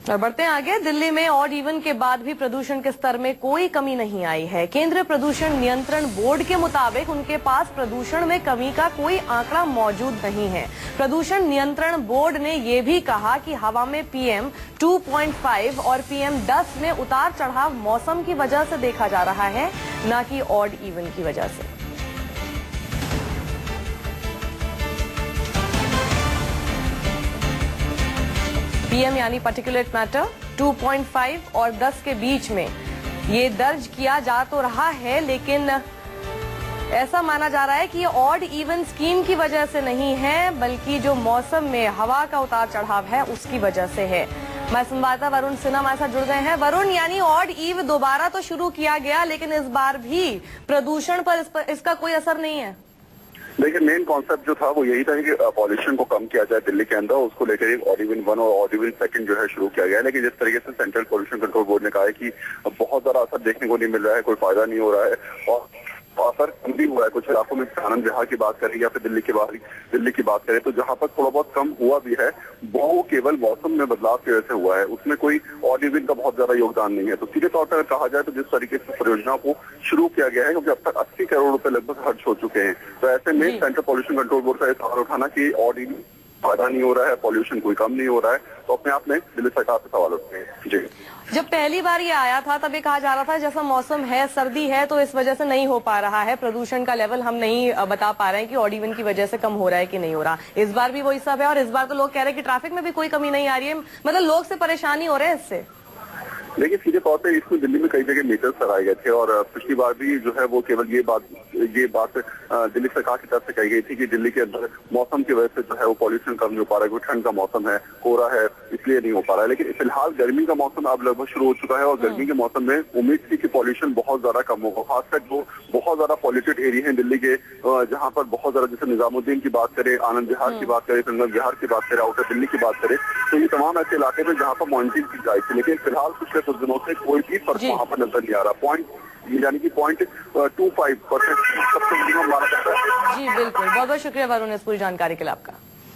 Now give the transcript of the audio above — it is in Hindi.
और बढ़ते हैं आगे। दिल्ली में ऑड इवन के बाद भी प्रदूषण के स्तर में कोई कमी नहीं आई है। केंद्रीय प्रदूषण नियंत्रण बोर्ड के मुताबिक उनके पास प्रदूषण में कमी का कोई आंकड़ा मौजूद नहीं है। प्रदूषण नियंत्रण बोर्ड ने ये भी कहा कि हवा में PM 2.5 और PM 10 में उतार चढ़ाव मौसम की वजह से देखा जा रहा है, न कि ऑड इवन की वजह से। PM यानी पार्टिकुलेट मैटर 2.5 और 10 के बीच में ये दर्ज किया जा तो रहा है, लेकिन ऐसा माना जा रहा है कि ये ऑड इवन स्कीम की वजह से नहीं है, बल्कि जो मौसम में हवा का उतार चढ़ाव है उसकी वजह से है। हमारे संवाददाता वरुण सिन्हा हमारे साथ जुड़ गए हैं। वरुण, यानी ऑड ईव दोबारा तो शुरू किया गया, लेकिन इस बार भी प्रदूषण पर इसका कोई असर नहीं है। देखिए, मेन कॉन्सेप्ट जो था वो यही था कि पॉल्यूशन को कम किया जाए दिल्ली के अंदर। उसको लेकर एक ऑड इवन 1 और ऑड इवन 2 जो है शुरू किया गया है। लेकिन जिस तरीके से सेंट्रल पॉल्यूशन कंट्रोल बोर्ड ने कहा है कि बहुत ज्यादा असर देखने को नहीं मिल रहा है, कोई फायदा नहीं हो रहा है और असर कम भी हुआ है कुछ इलाकों में। आनंद विहार की बात करें या फिर दिल्ली की बात करें तो जहां पर थोड़ा बहुत कम हुआ भी है वो केवल मौसम में बदलाव की वजह से हुआ है, उसमें कोई ऑड इवन का बहुत ज्यादा योगदान नहीं है। तो सीधे तौर पर कहा जाए तो जिस तरीके से परियोजना को शुरू किया गया है, क्योंकि अब तक 80 करोड़ रुपए लगभग खर्च हो चुके हैं, तो ऐसे में सेंट्रल पॉल्यूशन कंट्रोल बोर्ड का यह सवाल उठाना कि ऑड इवन फायदा नहीं हो रहा है, पॉल्यूशन कोई कम नहीं हो रहा है, तो अपने आप में दिल्ली सरकार से सवाल उठते हैं। जी, जब पहली बार ये आया था तब ये कहा जा रहा था जैसा मौसम है, सर्दी है, तो इस वजह से नहीं हो पा रहा है, प्रदूषण का लेवल हम नहीं बता पा रहे हैं कि ऑड इवन की वजह से कम हो रहा है कि नहीं हो रहा। इस बार भी वही सब है और इस बार तो लोग कह रहे हैं कि ट्रैफिक में भी कोई कमी नहीं आ रही है, मतलब लोग से परेशानी हो रहे हैं इससे। देखिए, सीधे तौर पे इसमें दिल्ली में कई जगह मीटर्स लगाए गए थे और पिछली बार भी जो है वो केवल ये बात दिल्ली सरकार की तरफ से कही गई थी कि दिल्ली के अंदर मौसम की वजह से जो है वो पॉल्यूशन कम नहीं हो पा रहा है, कोई ठंड का मौसम है, कोहरा है, इसलिए नहीं हो पा रहा है। लेकिन फिलहाल गर्मी का मौसम अब लगभग शुरू हो चुका है और गर्मी के मौसम में उम्मीद थी कि पॉल्यूशन बहुत ज्यादा कम होगा। खासकर जो बहुत ज्यादा पॉल्यूटेड एरिया है दिल्ली के, जहाँ पर बहुत ज्यादा, जैसे निजामुद्दीन की बात करें, आनंद विहार की बात करें, संगम विहार की बात करें, आउटर दिल्ली की बात करें, तो ये तमाम ऐसे इलाके थे जहाँ पर मॉनिटरिंग की जाए थी। लेकिन फिलहाल पिछले कुछ दिनों से कोई भी फर्क वहाँ पर नजर नहीं आ रहा। यानी कि 0.25% सबसे मिनिमम माना जाता है। जी बिल्कुल, बहुत बहुत शुक्रिया वरुण इस पूरी जानकारी के लिए आपका।